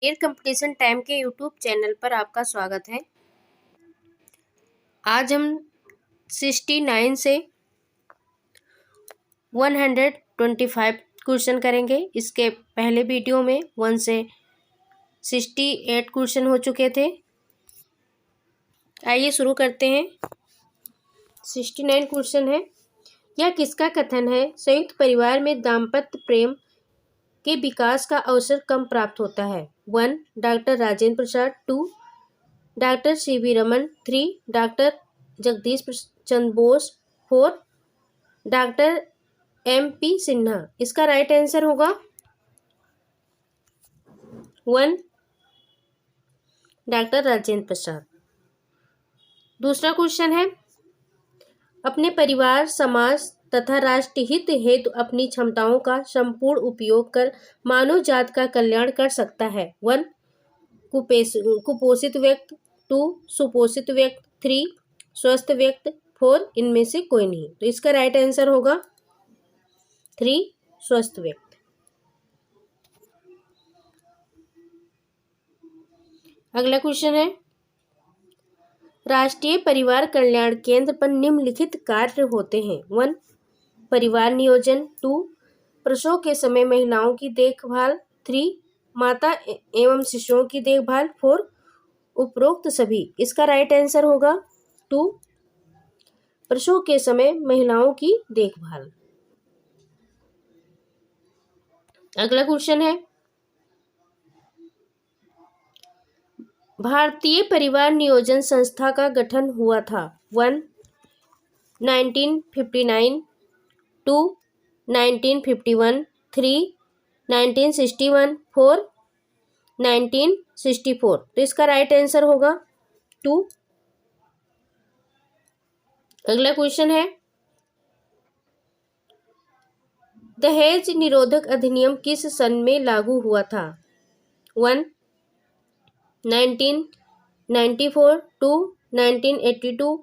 Air competition time के YouTube channel पर आपका स्वागत है। आज हम 69 से 125 क्वेश्चन करेंगे। इसके पहले वीडियो में 1 से 68 क्वेश्चन हो चुके थे। आइए शुरू करते हैं। 69 क्वेश्चन है, यह किसका कथन है? संयुक्त परिवार में दाम्पत्य प्रेम के विकास का अवसर कम प्राप्त होता है। 1 doctor Rajendra Prasad, 2 doctor C V. Raman, 3 doctor Jagdish Chandra Bose, 4 doctor M.P. Sinha. इसका राइट आंसर होगा 1 डॉक्टर राजेंद्र प्रसाद। दूसरा क्वेश्चन है, अपने परिवार, समाज तथा राष्ट्र हित हेतु अपनी क्षमताओं का संपूर्ण उपयोग कर मानव जात का कल्याण कर सकता है। 1 कुपोषित व्यक्ति, 2 सुपोषित व्यक्ति, 3 स्वस्थ व्यक्ति, 4 इनमें से कोई नहीं। तो इसका राइट आंसर होगा 3 स्वस्थ व्यक्ति। अगला क्वेश्चन है, राष्ट्रीय परिवार कल्याण केंद्र पर निम्नलिखित कार्य होते हैं। 1 परिवार नियोजन, 2 प्रसव के समय महिलाओं की देखभाल, 3 माता एवं शिशुओं की देखभाल, 4 उपरोक्त सभी। इसका राइट आंसर होगा 2 प्रसव के समय महिलाओं की देखभाल। अगला क्वेश्चन है, भारतीय परिवार नियोजन संस्था का गठन हुआ था। 1 1959, 2 1951, 3 1961, 4 1964। तो इसका राइट आंसर होगा 2। अगला क्वेश्चन है, दहेज निरोधक अधिनियम किस सन में लागू हुआ था? 1 1994, 2 1982,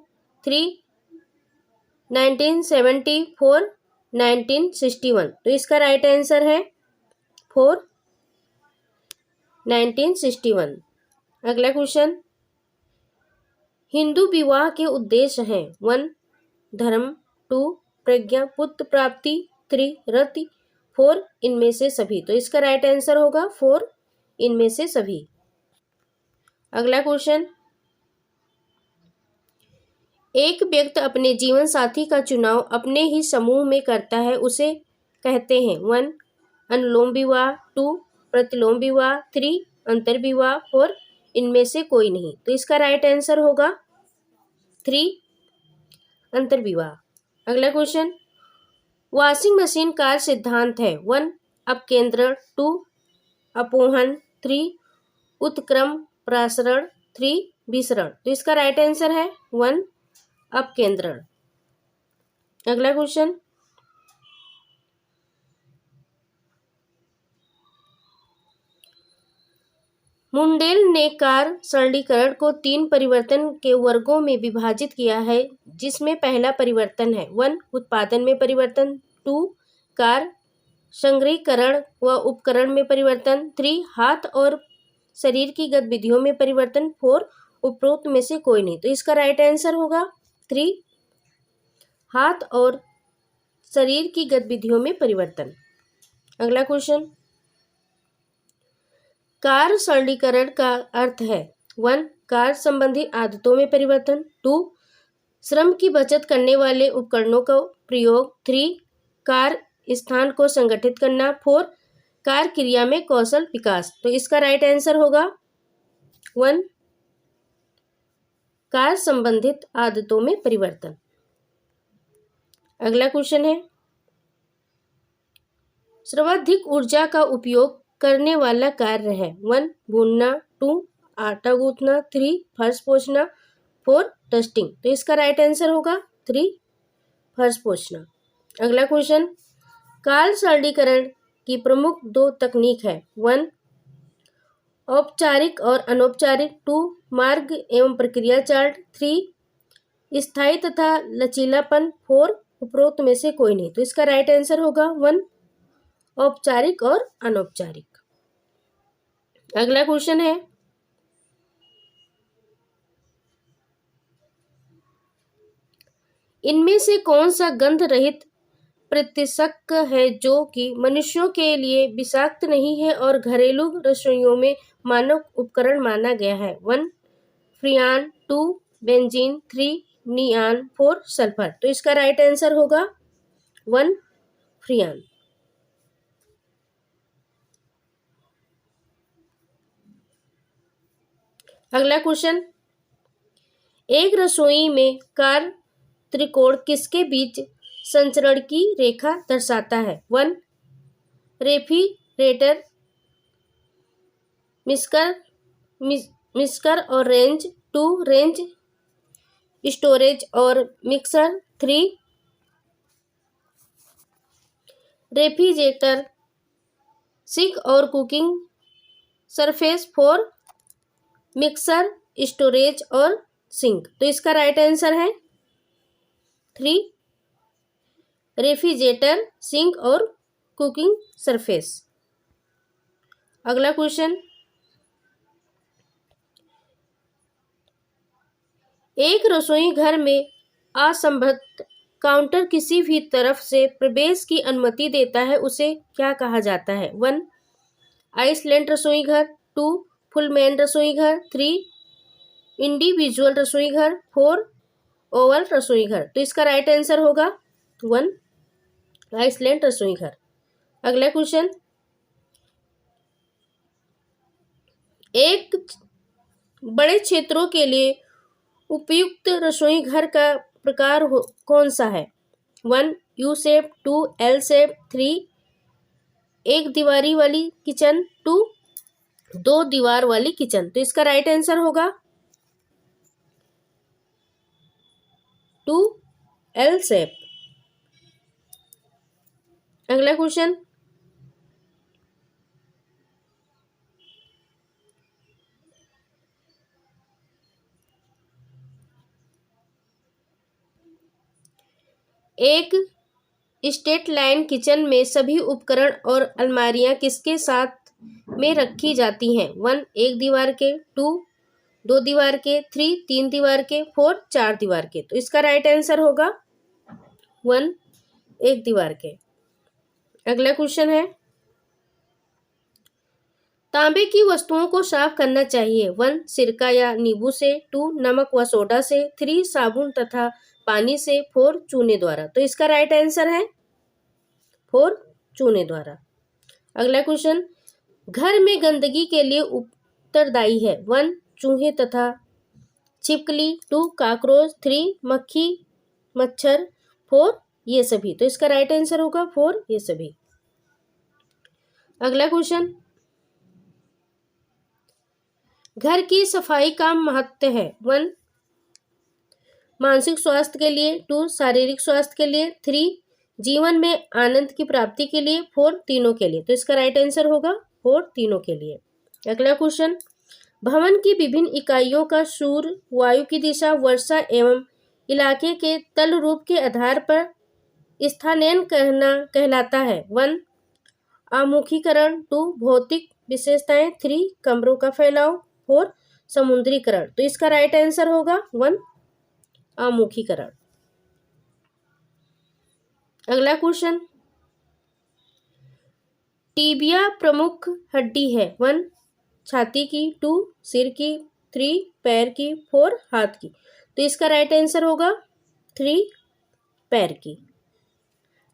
3 1970, 4 1961। तो इसका राइट आंसर है 4 1961। अगला क्वेश्चन, हिंदू विवाह के उद्देश्य हैं। 1 धर्म, 2 प्रज्ञा, पुत्र प्राप्ति, 3 रति, 4 इनमें से सभी। तो इसका राइट आंसर होगा 4 इनमें से सभी। अगला क्वेश्चन, एक व्यक्ति अपने जीवन साथी का चुनाव अपने ही समूह में करता है, उसे कहते हैं। 1 अनुलोम विवाह, 2 प्रतिलोम विवाह, 3 अंतर विवाह, 4 इनमें से कोई नहीं। तो इसका राइट आंसर होगा 3 अंतर विवाह। अगला क्वेश्चन, वॉशिंग मशीन का सिद्धांत है। 1 अपकेंद्रण, 2 अपोहन, 3 उत्क्रम प्रसारण, 3 विसरण। तो इसका राइट आंसर है 1 अपकेंद्रण। अगला क्वेश्चन, मुंडेल ने कार सरलीकरण को 3 परिवर्तन के वर्गों में विभाजित किया है, जिसमें पहला परिवर्तन है 1 उत्पादन में परिवर्तन, 2 कार संग्रहीकरण व उपकरण में परिवर्तन, 3 हाथ और शरीर की गतिविधियों में परिवर्तन, 4 उपरोक्त में से कोई नहीं। तो इसका राइट आंसर होगा 3 हाथ और शरीर की गतिविधियों में परिवर्तन। अगला क्वेश्चन, कार्य सरलीकरण का अर्थ है 1 कार्य संबंधी आदतों में परिवर्तन, 2 श्रम की बचत करने वाले उपकरणों का प्रयोग, 3 कार्य स्थान को संगठित करना, 4 कार्य क्रिया में कौशल विकास। तो इसका राइट आंसर होगा 1 कार्य संबंधित आदतों में परिवर्तन। अगला क्वेश्चन है, सर्वाधिक ऊर्जा का उपयोग करने वाला कार्य है। 1 बुनना, 2 आटा गूंथना, 3 फर्श पोंछना, 4 डस्टिंग। तो इसका राइट आंसर होगा 3 फर्श पोंछना। अगला क्वेश्चन, कार्य सरलीकरण की प्रमुख 2 तकनीक है। 1 औपचारिक और अनौपचारिक, 2 मार्ग एवं प्रक्रिया चार्ट, 3 स्थायी तथा लचीलापन, 4 उपरोक्त में से कोई नहीं। तो इसका राइट आंसर होगा 1 औपचारिक और अनौपचारिक। अगला क्वेश्चन है, इनमें से कौन सा गंध रहित प्रतिषक है जो कि मनुष्यों के लिए विषाक्त नहीं है और घरेलू रसोइयों में मानव उपकरण माना गया है? 1 फ्रियान, 2 बेंजीन, 3 नियान, 4 सल्फर। तो इसका राइट आंसर होगा 1 फ्रियान। अगला क्वेश्चन, एक रसोई में कार त्रिकोण किसके बीच संचरण की रेखा दर्शाता है? 1 रेफ्रिजरेटर, मिक्सर और रेंज, 2 रेंज, स्टोरेज और मिक्सर, 3 रेफ्रिजरेटर, सिंक और कुकिंग सरफेस, 4 मिक्सर, स्टोरेज और सिंक। तो इसका राइट आंसर है 3 रेफ्रिजरेटर, सिंक और कुकिंग सरफेस। अगला क्वेश्चन, एक रसोई घर में असंबद्ध काउंटर किसी भी तरफ से प्रवेश की अनुमति देता है, उसे क्या कहा जाता है? 1 आइसलैंड रसोई घर, 2 फुलमैन रसोई घर, 3 इंडिविजुअल रसोई घर, 4 ओवल रसोई घर। तो इसका राइट आंसर होगा 1 आइसलैंड रसोई घर। अगला क्वेश्चन, एक बड़े क्षेत्रों के लिए उपयुक्त रसोई घर का प्रकार कौन सा है? 1 यू शेप, 2 एल शेप, 3 एक दीवारी वाली किचन, 2 दो दीवार वाली किचन। तो इसका राइट आंसर होगा 2 एल शेप। अगला क्वेश्चन, एक स्ट्रेट लाइन किचन में सभी उपकरण और अलमारियां किसके साथ में रखी जाती हैं? 1 एक दीवार के, 2 दो दीवार के, 3 तीन दीवार के, 4 चार दीवार के। तो इसका राइट आंसर होगा 1 एक दीवार के। अगला क्वेश्चन है, तांबे की वस्तुओं को साफ करना चाहिए। 1 सिरका या नींबू से, 2 नमक व सोडा से, 3 साबुन तथा पानी से, 4 चूने द्वारा। तो इसका राइट आंसर है 4 चूने द्वारा। अगला क्वेश्चन, घर में गंदगी के लिए उत्तरदायी है। 1 चूहे तथा छिपकली, 2 काकरोच, 3 मक्खी मच्छर, 4 ये सभी। तो इसका राइट आंसर होगा 4 ये सभी। अगला क्वेश्चन, घर की सफाई का महत्व है। 1 मानसिक स्वास्थ्य के लिए, 2 शारीरिक स्वास्थ्य के लिए, 3 जीवन में आनंद की प्राप्ति के लिए, 4 तीनों के लिए। तो इसका राइट आंसर होगा 4 तीनों के लिए। अगला क्वेश्चन, भवन की विभिन्न इकाइयों का सूर्य, वायु की दिशा, वर्षा एवं इलाके के तल रूप के आधार पर स्थानांतरण कहलाता है। 1 आमुखीकरण, 2 भौतिक विशेषताएं, 3 कमरों का फैलाव, 4 समुद्रीकरण। तो इसका राइट आंसर होगा 1 आमुखीकरण। अगला क्वेश्चन, टीबिया प्रमुख हड्डी है। 1 छाती की, 2 सिर की, 3 पैर की, 4 हाथ की। तो इसका राइट आंसर होगा 3 पैर की।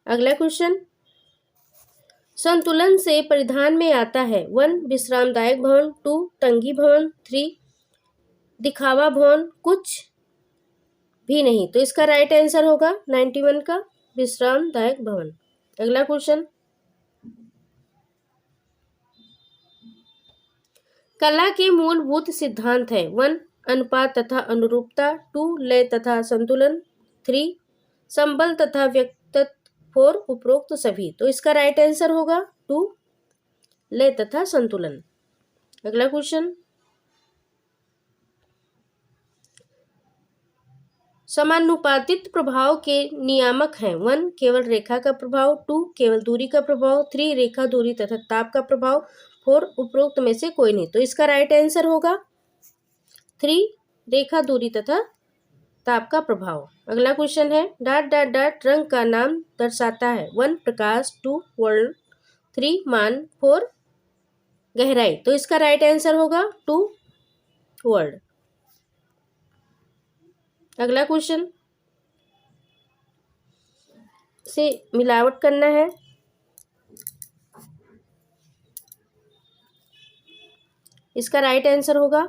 अगला क्वेश्चन, संतुलन से परिधान में आता है। 1 विश्रामदायक भवन, 2 तंगी भवन, 3 दिखावा भवन, कुछ भी नहीं। तो इसका राइट आंसर होगा 91 का विश्रामदायक भवन। अगला क्वेश्चन, कला के मूलभूत सिद्धांत है। 1 अनुपात तथा अनुरूपता, 2 लय तथा संतुलन, 3 संबल तथा व्यक्तित्व, 4 उपरोक्त सभी। तो इसका राइट आंसर होगा 2 लय तथा संतुलन। अगला क्वेश्चन, समानुपातिक प्रभाव के नियामक हैं। 1 केवल रेखा का प्रभाव, 2 केवल दूरी का प्रभाव, 3 रेखा दूरी तथा ताप का प्रभाव, 4 उपरोक्त में से कोई नहीं। तो इसका राइट आंसर होगा 3 रेखा दूरी तथा ताप का प्रभाव। अगला क्वेश्चन है डॉट डॉट डॉट रंग का नाम दर्शाता है 1 प्रकाश, 2 वर्ण, 3 मान, 4 गहराई। तो इसका राइट आंसर होगा 2 वर्ण। अगला क्वेश्चन से मिलावट करना है। इसका राइट आंसर होगा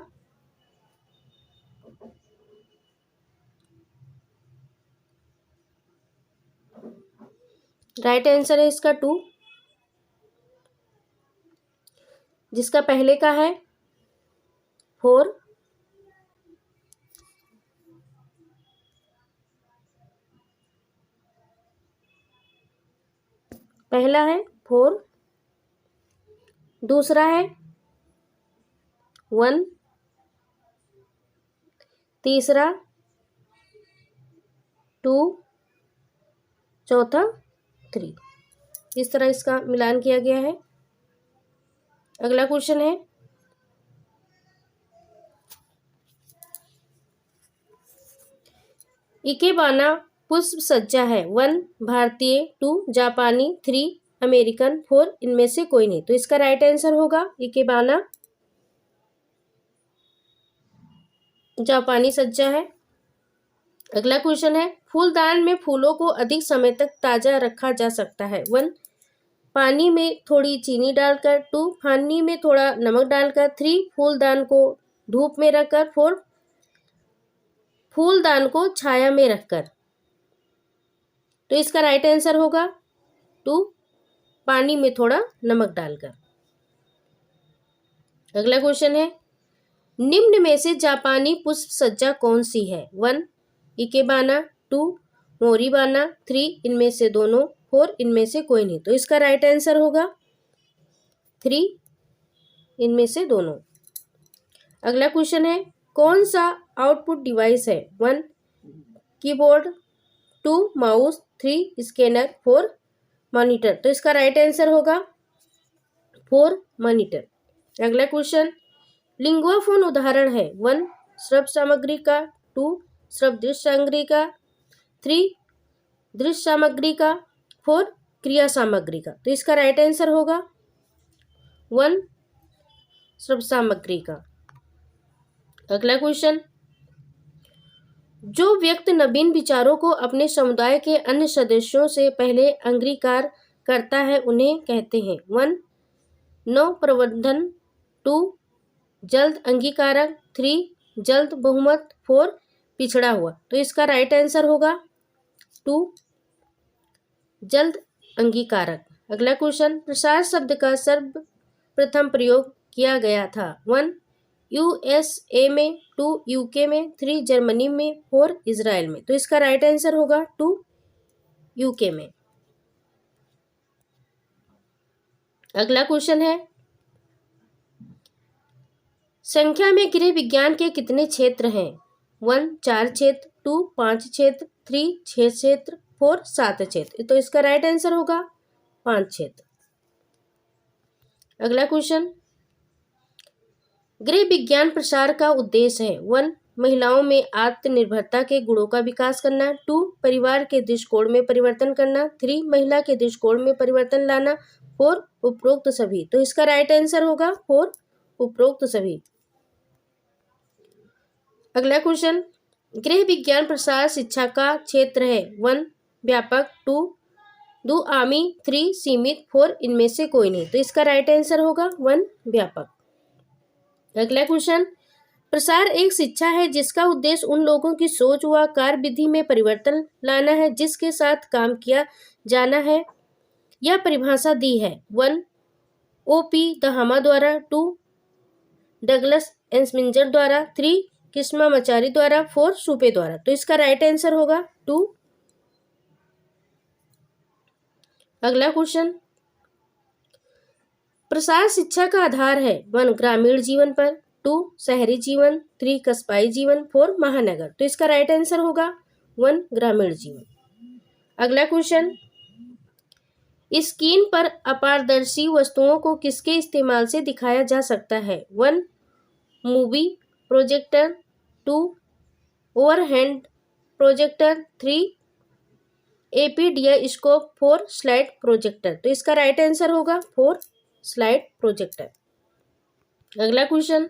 राइट आंसर है इसका 2, जिसका पहले का है 4, पहला है 4, दूसरा है 1, तीसरा 2, चौथा 3। इस तरह इसका मिलान किया गया है। अगला क्वेश्चन है इकेबाना पुष्प सज्जा है 1 भारतीय, 2 जापानी, 3 अमेरिकन, 4 इनमें से कोई नहीं। तो इसका राइट आंसर होगा इकेबाना जापानी सज्जा है। अगला क्वेश्चन है फूलदान में फूलों को अधिक समय तक ताजा रखा जा सकता है 1 पानी में थोड़ी चीनी डालकर, 2 पानी में थोड़ा नमक डालकर, 3 फूलदान को धूप में रखकर, 4 फूलदान को छाया में रखकर। तो इसका राइट आंसर होगा 2 पानी में थोड़ा नमक डालकर। अगला क्वेश्चन है निम्न में से जापानी पुष्प सज्जा कौन सी है 1 इकेबाना, 2 मोरीबाना, 3 इनमें से दोनों, 4 इनमें से कोई नहीं। तो इसका राइट आंसर होगा 3 इनमें से दोनों। अगला क्वेश्चन है कौन सा आउटपुट डिवाइस है 1 कीबोर्ड, 2 माउस, 3 स्कैनर, 4 मॉनिटर। तो इसका राइट आंसर होगा 4 मॉनिटर। अगला क्वेश्चन लिंगुआफोन उदाहरण है 1 श्रव्य सामग्री का, 2 श्रव्य दृश्य सामग्री का, 3 दृश्य सामग्री का, 4 क्रिया सामग्री का। तो इसका राइट आंसर होगा 1 श्रव्य सामग्री का। अगला क्वेश्चन जो व्यक्ति नवीन विचारों को अपने समुदाय के अन्य सदस्यों से पहले अंगीकार करता है उन्हें कहते हैं 1 नव प्रवर्धन, 2 जल्द अंगीकारक, 3 जल्द बहुमत, 4 पिछड़ा हुआ। तो इसका राइट आंसर होगा 2 जल्द अंगीकारक। अगला क्वेश्चन प्रसार शब्द का सर्वप्रथम प्रयोग किया गया था 1 यूएसए में, 2 यूके में, 3 जर्मनी में, 4 इजराइल में। तो इसका राइट आंसर होगा 2 यूके में। अगला क्वेश्चन है संख्या में गृह विज्ञान के कितने क्षेत्र हैं 1 4 क्षेत्र, 2 5 क्षेत्र, 3 6 क्षेत्र, 4 7 क्षेत्र। तो इसका राइट आंसर होगा 5 क्षेत्र। अगला क्वेश्चन गृह विज्ञान प्रसार का उद्देश्य है 1 महिलाओं में आत्मनिर्भरता के गुणों का विकास करना, 2 परिवार के दृष्टिकोण में परिवर्तन करना, 3 महिला के दृष्टिकोण में परिवर्तन लाना, 4 उपरोक्त सभी। तो इसका राइट आंसर होगा 4 उपरोक्त सभी। अगला क्वेश्चन गृह विज्ञान प्रसार शिक्षा का क्षेत्र है 1 व्यापक, 2 आमी, 3 सीमित, 4 इनमें से कोई नहीं। तो इसका राइट आंसर होगा 1 व्यापक। अगला क्वेश्चन प्रसार एक शिक्षा है जिसका उद्देश्य उन लोगों की सोच व कार्यविधि में परिवर्तन लाना है जिसके साथ काम किया जाना है। यह परिभाषा दी है 1 ओपी दहामा द्वारा, 2 डगलस एंसमिंजर द्वारा, 3 कृष्णमाचारी द्वारा, 4 सुपे द्वारा। तो इसका राइट आंसर होगा 2। अगला क्वेश्चन प्रसार शिक्षा का आधार है 1 ग्रामीण जीवन पर, 2 शहरी जीवन, 3 कस्बाई जीवन, 4 महानगर। तो इसका राइट आंसर होगा 1 ग्रामीण जीवन। अगला क्वेश्चन स्क्रीन पर अपारदर्शी वस्तुओं को किसके इस्तेमाल से दिखाया जा सकता है? 1 movie projector, 2 overhead projector, 3 एपीडियास्कोप, 4 slide projector. तो इसका राइट आंसर होगा 4 स्लाइड प्रोजेक्टर। अगला क्वेश्चन,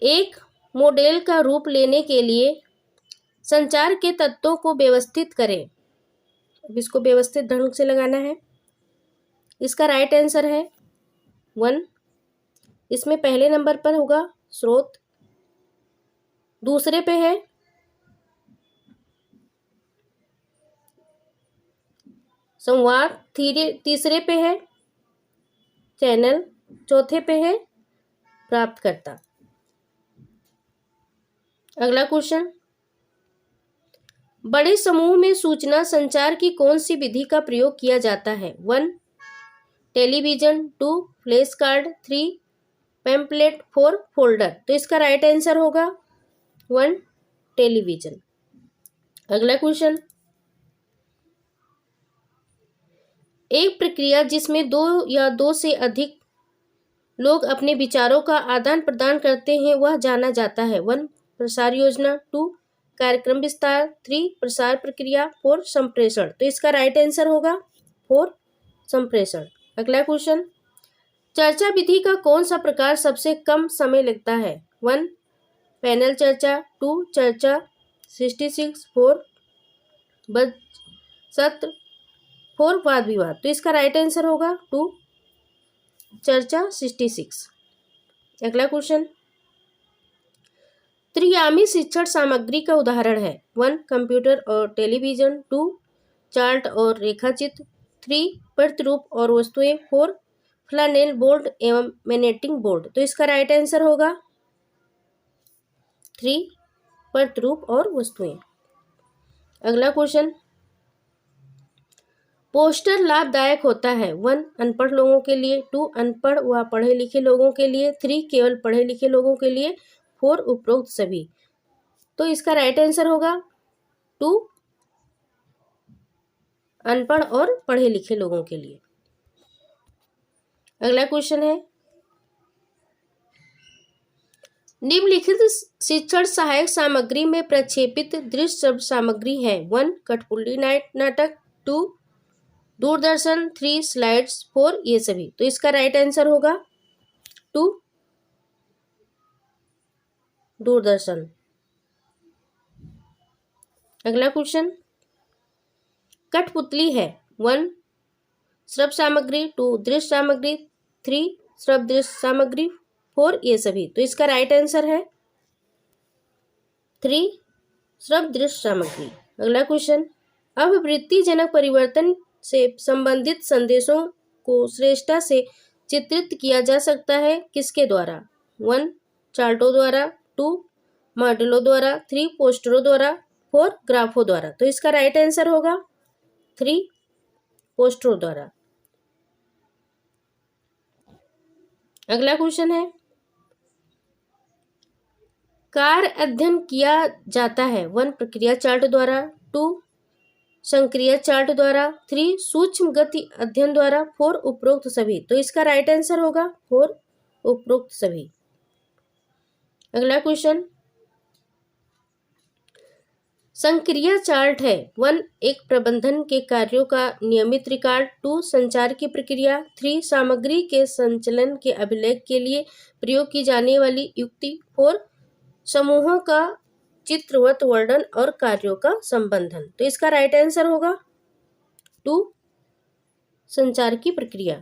एक मॉडल का रूप लेने के लिए संचार के तत्वों को व्यवस्थित करें। अब इसको व्यवस्थित ढंग से लगाना है। इसका राइट आंसर है 1। इसमें पहले नंबर पर होगा स्रोत, दूसरे पे है संवाद, तीसरे पे है चैनल, चौथे पे है प्राप्तकर्ता। अगला क्वेश्चन, बड़े समूह में सूचना संचार की कौन सी विधि का प्रयोग किया जाता है? 1 television, 2 flash card, 3 pamphlet, 4 folder. तो इसका राइट आंसर होगा 1 टेलीविजन। अगला क्वेश्चन, एक प्रक्रिया जिसमें 2 या 2 से अधिक लोग अपने विचारों का आदान प्रदान करते हैं वह जाना जाता है? 1 प्रसार योजना, 2 कार्यक्रम विस्तार, 3 प्रसार प्रक्रिया, 4 संप्रेषण। तो इसका राइट आंसर होगा 4 संप्रेषण। अगला क्वेश्चन, चर्चा विधि का कौन सा प्रकार सबसे कम समय लगता है? 1 पैनल चर्चा, 2 चर्चा 66, 4 बद सत्र, 4 वाद विवाद। तो इसका राइट आंसर होगा 2 चर्चा 66। अगला क्वेश्चन, त्रिआयामी शिक्षण सामग्री का उदाहरण है? 1 कंप्यूटर और टेलीविजन, 2 चार्ट और रेखाचित्र, 3 प्रतिरूप और वस्तुएं, 4 फ्लैनेल बोर्ड एवं मैग्नेटिक बोर्ड। तो इसका राइट आंसर होगा 3 प्रतिरूप और वस्तुएं। अगला क्वेश्चन, पोस्टर लाभदायक होता है? 1 अनपढ़ लोगों के लिए, 2 अनपढ़ व पढ़े लिखे लोगों के लिए, 3 केवल पढ़े लिखे लोगों के लिए, 4 उपरोक्त सभी। तो इसका राइट आंसर होगा 2 अनपढ़ और पढ़े लिखे लोगों के लिए। अगला क्वेश्चन है, निम्नलिखित शिक्षण सहायक सामग्री में प्रक्षेपित दृश्य शब्द सामग्री है? 1 कठपुतली नाटक, 2 दूरदर्शन, 3 स्लाइड्स, 4 ये सभी। तो इसका राइट आंसर होगा 2 दूरदर्शन। अगला क्वेश्चन, कठपुतली है 1 श्रव्य सामग्री, 2 दृश्य सामग्री, 3 श्रव्य दृश्य सामग्री, 4 ये सभी। तो इसका राइट आंसर है 3 श्रव्य दृश्य सामग्री। अगला क्वेश्चन, अभिवृत्तिजनक परिवर्तन से संबंधित संदेशों को श्रेष्ठता से चित्रित किया जा सकता है किसके द्वारा? 1 चार्टों द्वारा, 2 मॉडलों द्वारा, 3 पोस्टरों द्वारा, 4 ग्राफों द्वारा। तो इसका राइट आंसर होगा 3 पोस्टरों द्वारा। अगला क्वेश्चन है, कार्य अध्ययन किया जाता है? 1 प्रक्रिया चार्ट द्वारा, 2 संक्रिया चार्ट द्वारा, 3 सूक्ष्म गति अध्ययन द्वारा, 4 उपरोक्त सभी। तो इसका राइट आंसर होगा 4 उपरोक्त सभी। अगला क्वेश्चन, संक्रिया चार्ट है 1 एक प्रबंधन के कार्यों का नियमित रिकॉर्ड, 2 संचार की प्रक्रिया, 3 सामग्री के संचलन के अभिलेख के लिए प्रयोग की जाने वाली युक्ति, 4 समूहों का चित्रवत वर्णन और कार्यों का संबंधन। तो इसका राइट आंसर होगा 2 संचार की प्रक्रिया।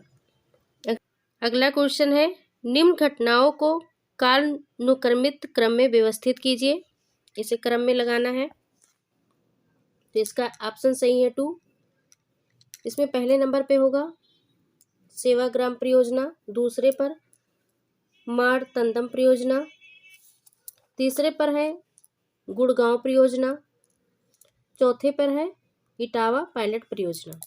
अगला क्वेश्चन है, निम्न घटनाओं को कालानुक्रमित क्रम में व्यवस्थित कीजिए। इसे क्रम में लगाना है। तो इसका ऑप्शन सही है 2। इसमें पहले नंबर पे होगा सेवाग्राम परियोजना, दूसरे पर मारतंडम परियोजना, तीसरे पर है गुड़गांव परियोजना, चौथे पर है इटावा पायलट परियोजना।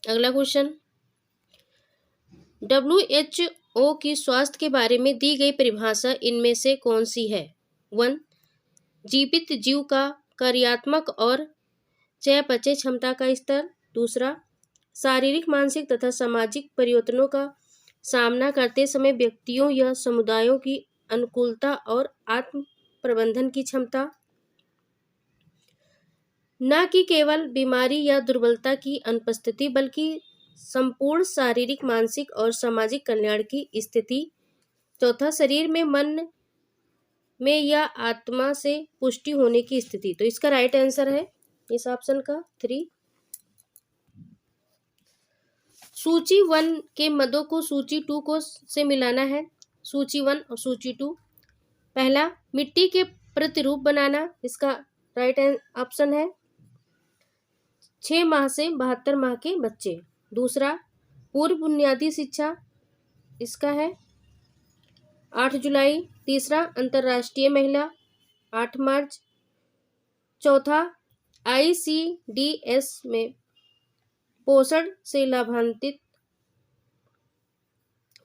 अगला क्वेश्चन, WHO की स्वास्थ्य के बारे में दी गई परिभाषा इनमें से कौन सी है? 1 जीवित जीव का कार्यात्मक और चयापचय क्षमता का स्तर। दूसरा, शारीरिक, मानसिक तथा सामाजिक परिवर्तनों का सामना करते समय व्यक्तियों या समुदायों की अनुकूलता और आत्म प्रबंधन की क्षमता। न कि केवल बीमारी या दुर्बलता की अनुपस्थिति बल्कि संपूर्ण शारीरिक, मानसिक और सामाजिक कल्याण की स्थिति। चौथा, शरीर में, मन में या आत्मा से पुष्टि होने की स्थिति। तो इसका राइट आंसर है इस ऑप्शन का 3। सूची 1 के मदों को सूची 2 को से मिलाना है। सूची 1 और सूची 2। पहला, मिट्टी के प्रतिरूप बनाना। इसका राइट ऑप्शन है 6 माह से 72 माह के बच्चे। दूसरा, पूर्व बुनियादी शिक्षा। इसका है 8 जुलाई। तीसरा, अंतर्राष्ट्रीय महिला 8 मार्च। चौथा, ICDS में पोषण से लाभान्वित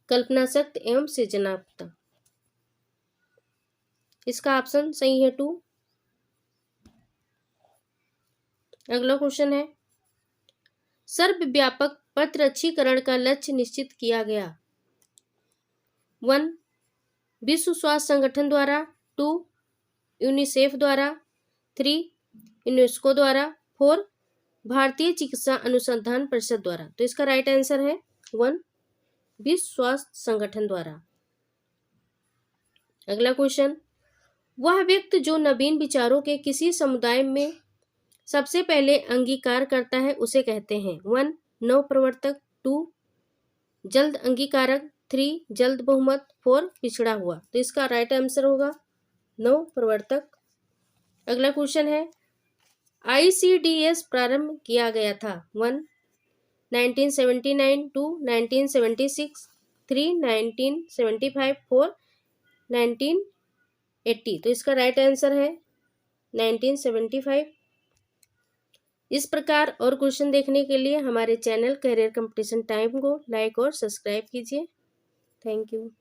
कल्पना शक्ति एवं सृजनात्मकता। इसका ऑप्शन सही है 2। अगला क्वेश्चन है, सर्वव्यापक प्रतिरक्षीकरण का लक्ष्य निश्चित किया गया। 1, विश्व स्वास्थ्य संगठन द्वारा। 2, यूनिसेफ द्वारा। 3, यूनेस्को द्वारा। 4, भारतीय चिकित्सा अनुसंधान परिषद द्वारा। तो इसका राइट आंसर है 1, विश्व स्वास्थ्य संगठन द्वारा। अगला क्वेश्चन, वह व्यक्ति जो नवीन विचारों के किसी समुदाय में सबसे पहले अंगीकार करता है उसे कहते हैं। 1, नव प्रवर्तक। 2, जल्द अंगीकारक। 3, जल्द बहुमत। 4, पिछड़ा हुआ। तो इसका राइट आंसर होगा नव प्रवर्तक। अगला क्वेश्चन है, ICDS प्रारंभ किया गया था। 1, 1979। 2, 1976। 3, 1975। 4, 1980। तो इसका राइट आंसर है 1975। इस प्रकार और क्वेश्चन देखने के लिए हमारे चैनल करियर कंपटीशन टाइम को लाइक और सब्सक्राइब कीजिए। Thank you.